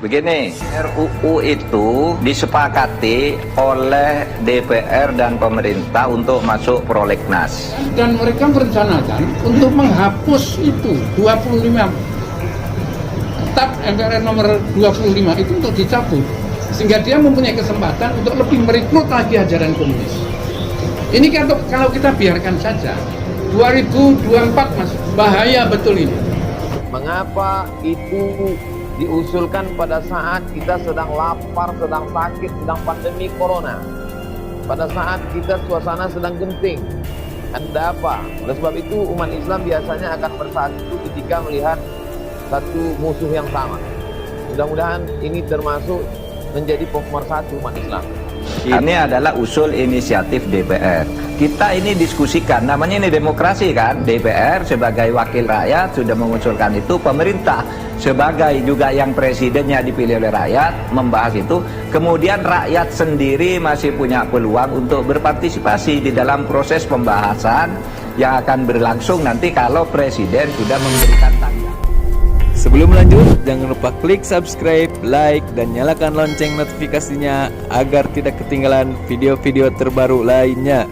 Begini, RUU itu disepakati oleh DPR dan pemerintah untuk masuk prolegnas. Dan mereka merencanakan untuk menghapus itu 25 Kitab MPR nomor 25 itu untuk dicabut, sehingga dia mempunyai kesempatan untuk lebih merekrut lagi ajaran komunis. Ini kalau kita biarkan saja 2024 Mas, bahaya betul ini. Mengapa itu diusulkan pada saat kita sedang lapar, sedang sakit, sedang pandemi corona, pada saat kita suasana sedang genting? Anda apa? Oleh sebab itu umat Islam biasanya akan bersatu ketika melihat satu musuh yang sama. Mudah-mudahan ini termasuk menjadi pemersatu umat Islam. Ini adalah usul inisiatif DPR. Kita ini diskusikan, namanya ini demokrasi kan. DPR sebagai wakil rakyat sudah mengusulkan itu, pemerintah sebagai juga yang presidennya dipilih oleh rakyat membahas itu. Kemudian rakyat sendiri masih punya peluang untuk berpartisipasi di dalam proses pembahasan yang akan berlangsung nanti kalau presiden sudah memberikan tanggapan. Sebelum lanjut, jangan lupa klik subscribe, like, dan nyalakan lonceng notifikasinya agar tidak ketinggalan video-video terbaru lainnya.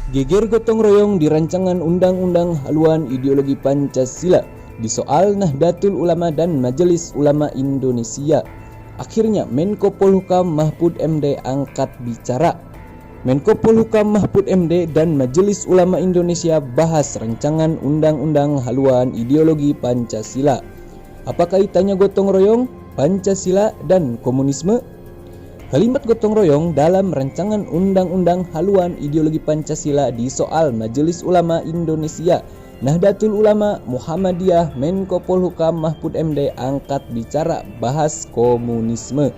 Geger gotong royong di rancangan undang-undang haluan ideologi Pancasila di soal Nahdlatul Ulama dan Majelis Ulama Indonesia. Akhirnya Menko Polhukam Mahfud MD angkat bicara. Menko Polhukam Mahfud MD dan Majelis Ulama Indonesia bahas rancangan undang-undang haluan ideologi Pancasila. Apa kaitannya gotong royong, Pancasila, dan komunisme? Kalimat gotong royong dalam rancangan undang-undang haluan ideologi Pancasila di soal Majelis Ulama Indonesia, Nahdlatul Ulama, Muhammadiyah, Menko Polhukam Mahfud MD angkat bicara bahas komunisme.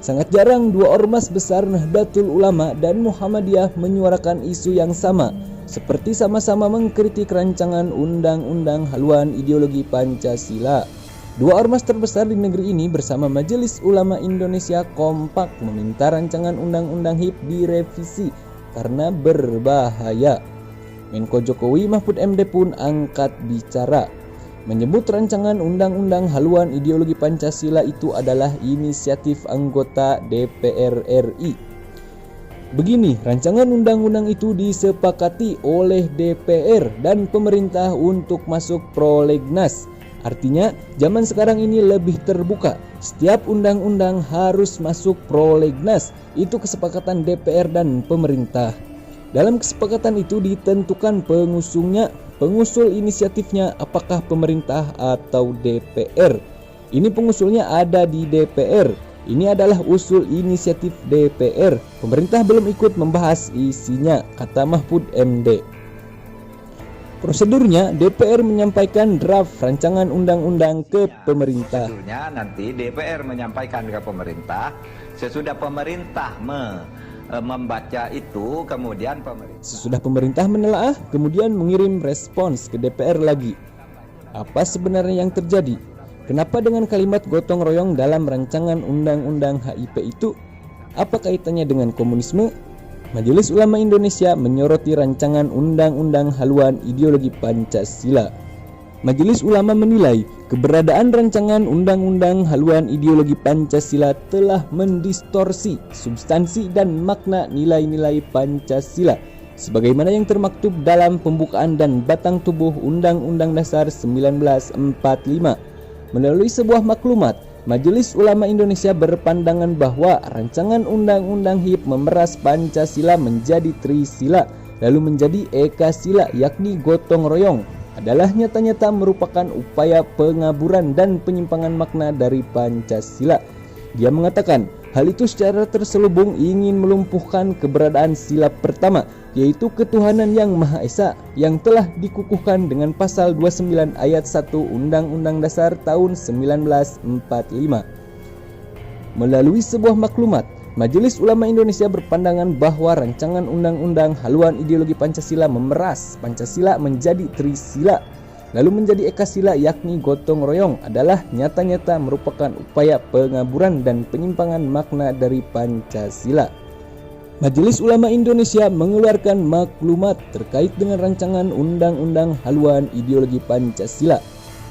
Sangat jarang dua ormas besar Nahdlatul Ulama dan Muhammadiyah menyuarakan isu yang sama, seperti sama-sama mengkritik rancangan undang-undang haluan ideologi Pancasila. Dua ormas terbesar di negeri ini bersama Majelis Ulama Indonesia kompak meminta rancangan undang-undang HIP direvisi karena berbahaya. Menko Jokowi Mahfud MD pun angkat bicara, menyebut rancangan undang-undang haluan ideologi Pancasila itu adalah inisiatif anggota DPR RI. Begini, rancangan undang-undang itu disepakati oleh DPR dan pemerintah untuk masuk prolegnas. Artinya, zaman sekarang ini lebih terbuka. Setiap undang-undang harus masuk prolegnas. Itu kesepakatan DPR dan pemerintah. Dalam kesepakatan itu ditentukan pengusungnya, pengusul inisiatifnya apakah pemerintah atau DPR. Ini pengusulnya ada di DPR. Ini adalah usul inisiatif DPR. Pemerintah belum ikut membahas isinya, kata Mahfud MD. Prosedurnya, DPR menyampaikan draft rancangan undang-undang ke pemerintah. Prosedurnya nanti DPR menyampaikan ke pemerintah, sesudah pemerintah membaca itu, kemudian sesudah pemerintah menelaah, kemudian mengirim respons ke DPR lagi. Apa sebenarnya yang terjadi? Kenapa dengan kalimat gotong royong dalam rancangan undang-undang HIP itu? Apa kaitannya dengan komunisme? Majelis Ulama Indonesia menyoroti rancangan undang-undang haluan ideologi Pancasila. Majelis Ulama menilai keberadaan rancangan undang-undang haluan ideologi Pancasila telah mendistorsi substansi dan makna nilai-nilai Pancasila sebagaimana yang termaktub dalam pembukaan dan batang tubuh Undang-Undang Dasar 1945. Melalui sebuah maklumat, Majelis Ulama Indonesia berpandangan bahwa rancangan undang-undang HIP memeras Pancasila menjadi Trisila lalu menjadi Ekasila yakni gotong royong adalah nyata-nyata merupakan upaya pengaburan dan penyimpangan makna dari Pancasila. Dia mengatakan hal itu secara terselubung ingin melumpuhkan keberadaan sila pertama, yaitu ketuhanan yang Maha Esa yang telah dikukuhkan dengan pasal 29 ayat 1 Undang-Undang Dasar tahun 1945. Melalui sebuah maklumat, Majelis Ulama Indonesia berpandangan bahwa rancangan undang-undang haluan ideologi Pancasila memeras Pancasila menjadi Trisila lalu menjadi Ekasila yakni gotong royong adalah nyata-nyata merupakan upaya pengaburan dan penyimpangan makna dari Pancasila. Majelis Ulama Indonesia mengeluarkan maklumat terkait dengan rancangan undang-undang haluan ideologi Pancasila.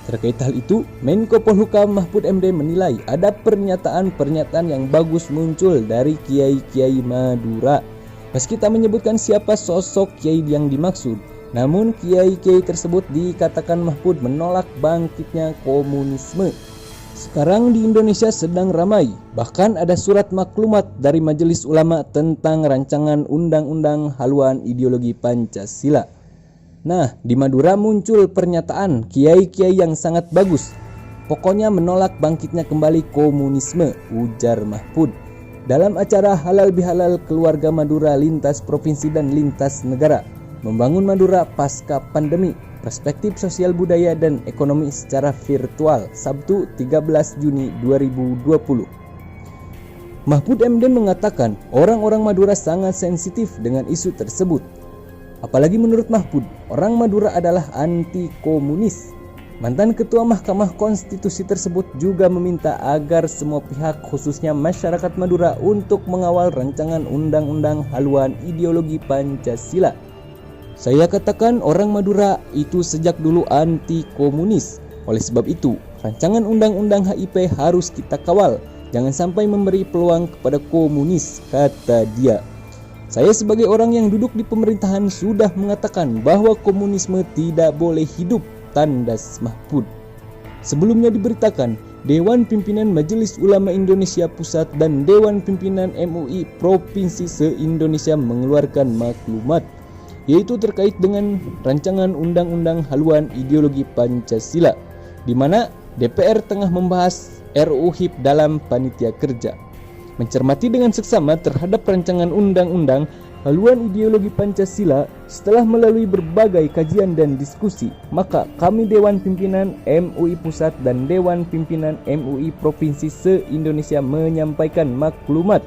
Terkait hal itu, Menko Polhukam Mahfud MD menilai ada pernyataan-pernyataan yang bagus muncul dari kiai-kiai Madura. Meski tak menyebutkan siapa sosok kiai yang dimaksud, namun kiai-kiai tersebut dikatakan Mahfud menolak bangkitnya komunisme. Sekarang di Indonesia sedang ramai, bahkan ada surat maklumat dari Majelis Ulama tentang rancangan undang-undang haluan ideologi Pancasila. Nah, di Madura muncul pernyataan kiai-kiai yang sangat bagus. Pokoknya menolak bangkitnya kembali komunisme, ujar Mahfud. Dalam acara Halal Bihalal Keluarga Madura lintas provinsi dan lintas negara, membangun Madura pasca pandemi, perspektif sosial budaya dan ekonomi secara virtual, Sabtu 13 Juni 2020. Mahfud MD mengatakan orang-orang Madura sangat sensitif dengan isu tersebut. Apalagi menurut Mahfud, orang Madura adalah anti komunis. Mantan Ketua Mahkamah Konstitusi tersebut juga meminta agar semua pihak khususnya masyarakat Madura untuk mengawal rancangan undang-undang haluan ideologi Pancasila. Saya katakan orang Madura itu sejak dulu anti komunis. Oleh sebab itu, rancangan undang-undang HIP harus kita kawal. Jangan sampai memberi peluang kepada komunis, kata dia. Saya sebagai orang yang duduk di pemerintahan sudah mengatakan bahwa komunisme tidak boleh hidup, tandas Mahfud. Sebelumnya diberitakan, Dewan Pimpinan Majelis Ulama Indonesia Pusat dan Dewan Pimpinan MUI Provinsi se-Indonesia mengeluarkan maklumat, yaitu terkait dengan rancangan undang-undang haluan ideologi Pancasila, di mana DPR tengah membahas RUU HIP dalam panitia kerja. Mencermati dengan seksama terhadap rancangan undang-undang haluan ideologi Pancasila setelah melalui berbagai kajian dan diskusi, maka kami Dewan Pimpinan MUI Pusat dan Dewan Pimpinan MUI Provinsi se-Indonesia menyampaikan maklumat,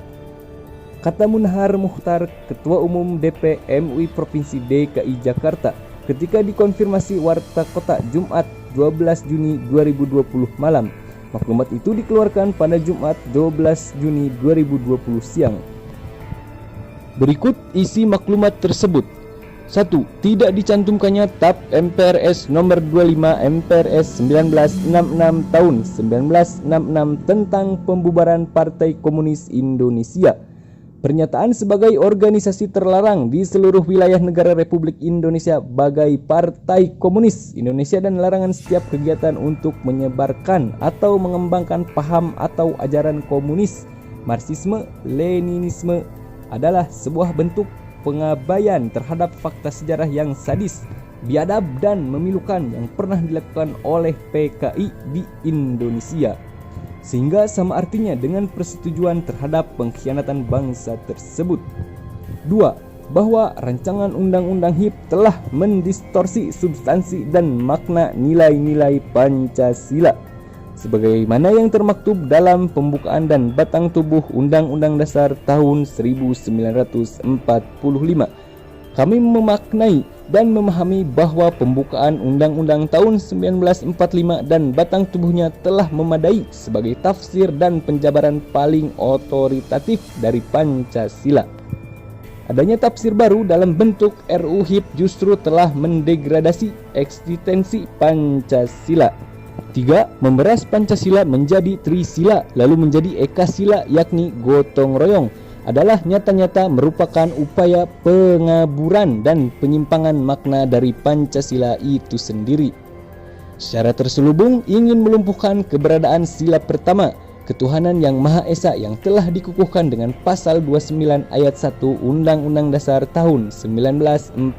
kata Munahar Mukhtar, Ketua Umum DP MUI Provinsi DKI Jakarta, ketika dikonfirmasi Warta Kota Jumat 12 Juni 2020 malam. Maklumat itu dikeluarkan pada Jumat 12 Juni 2020 siang. Berikut isi maklumat tersebut. 1. Tidak dicantumkannya TAP MPRS nomor 25 MPRS 1966 tahun 1966 tentang pembubaran Partai Komunis Indonesia. Pernyataan sebagai organisasi terlarang di seluruh wilayah negara Republik Indonesia bagai Partai Komunis Indonesia dan larangan setiap kegiatan untuk menyebarkan atau mengembangkan paham atau ajaran komunis, Marxisme, Leninisme adalah sebuah bentuk pengabaian terhadap fakta sejarah yang sadis, biadab dan memilukan yang pernah dilakukan oleh PKI di Indonesia. Sehingga sama artinya dengan persetujuan terhadap pengkhianatan bangsa tersebut. 2. Bahwa rancangan undang-undang HIP telah mendistorsi substansi dan makna nilai-nilai Pancasila sebagaimana yang termaktub dalam pembukaan dan batang tubuh Undang-Undang Dasar tahun 1945. Kami memaknai dan memahami bahwa pembukaan Undang-Undang tahun 1945 dan batang tubuhnya telah memadai sebagai tafsir dan penjabaran paling otoritatif dari Pancasila. Adanya tafsir baru dalam bentuk RUU HIP justru telah mendegradasi eksistensi Pancasila. 3. Memeras Pancasila menjadi Trisila lalu menjadi Ekasila yakni gotong royong adalah nyata-nyata merupakan upaya pengaburan dan penyimpangan makna dari Pancasila itu sendiri. Secara terselubung ingin melumpuhkan keberadaan sila pertama, ketuhanan yang Maha Esa yang telah dikukuhkan dengan pasal 29 ayat 1 Undang-Undang Dasar tahun 1945,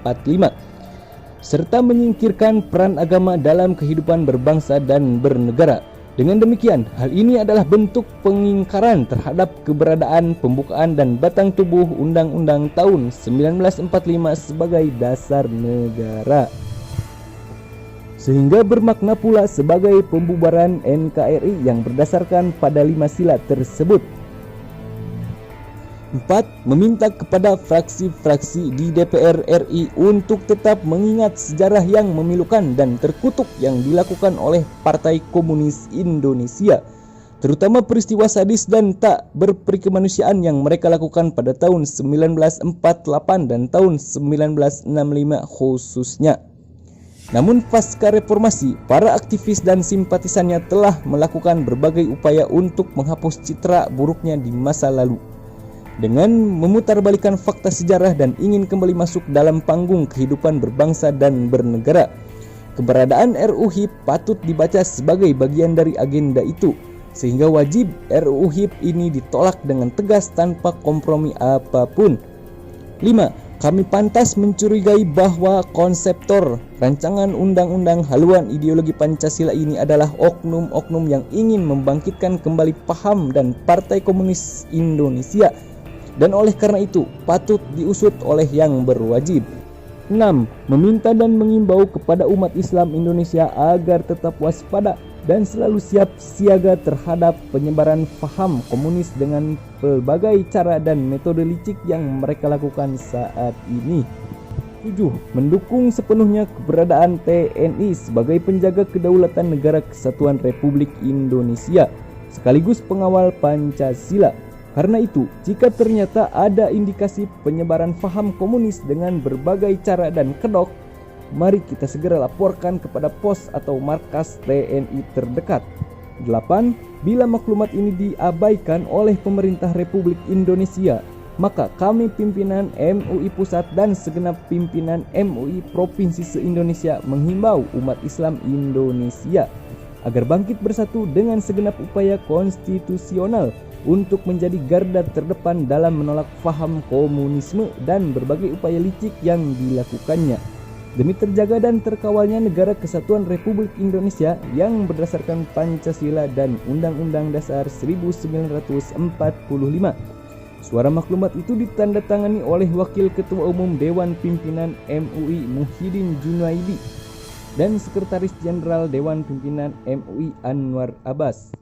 serta menyingkirkan peran agama dalam kehidupan berbangsa dan bernegara. Dengan demikian, hal ini adalah bentuk pengingkaran terhadap keberadaan pembukaan dan batang tubuh Undang-Undang tahun 1945 sebagai dasar negara. Sehingga bermakna pula sebagai pembubaran NKRI yang berdasarkan pada 5 sila tersebut. 4. Meminta kepada fraksi-fraksi di DPR RI untuk tetap mengingat sejarah yang memilukan dan terkutuk yang dilakukan oleh Partai Komunis Indonesia, terutama peristiwa sadis dan tak berperikemanusiaan yang mereka lakukan pada tahun 1948 dan tahun 1965 khususnya. Namun pasca reformasi, para aktivis dan simpatisannya telah melakukan berbagai upaya untuk menghapus citra buruknya di masa lalu. Dengan memutarbalikan fakta sejarah dan ingin kembali masuk dalam panggung kehidupan berbangsa dan bernegara, keberadaan RUU HIP patut dibaca sebagai bagian dari agenda itu, sehingga wajib RUU HIP ini ditolak dengan tegas tanpa kompromi apapun. 5. Kami pantas mencurigai bahwa konseptor rancangan undang-undang haluan ideologi Pancasila ini adalah oknum-oknum yang ingin membangkitkan kembali paham dan Partai Komunis Indonesia, dan oleh karena itu patut diusut oleh yang berwajib. 6. Meminta dan mengimbau kepada umat Islam Indonesia agar tetap waspada dan selalu siap siaga terhadap penyebaran paham komunis dengan berbagai cara dan metode licik yang mereka lakukan saat ini. 7. Mendukung sepenuhnya keberadaan TNI sebagai penjaga kedaulatan negara kesatuan Republik Indonesia sekaligus pengawal Pancasila. Karena itu, jika ternyata ada indikasi penyebaran paham komunis dengan berbagai cara dan kedok, mari kita segera laporkan kepada pos atau markas TNI terdekat. 8. Bila maklumat ini diabaikan oleh pemerintah Republik Indonesia, maka kami pimpinan MUI Pusat dan segenap pimpinan MUI Provinsi se-Indonesia menghimbau umat Islam Indonesia agar bangkit bersatu dengan segenap upaya konstitusional untuk menjadi garda terdepan dalam menolak paham komunisme dan berbagai upaya licik yang dilakukannya, demi terjaga dan terkawalnya negara kesatuan Republik Indonesia yang berdasarkan Pancasila dan Undang-Undang Dasar 1945. Suara maklumat itu ditandatangani oleh Wakil Ketua Umum Dewan Pimpinan MUI Muhyiddin Junaidi dan Sekretaris Jenderal Dewan Pimpinan MUI Anwar Abbas.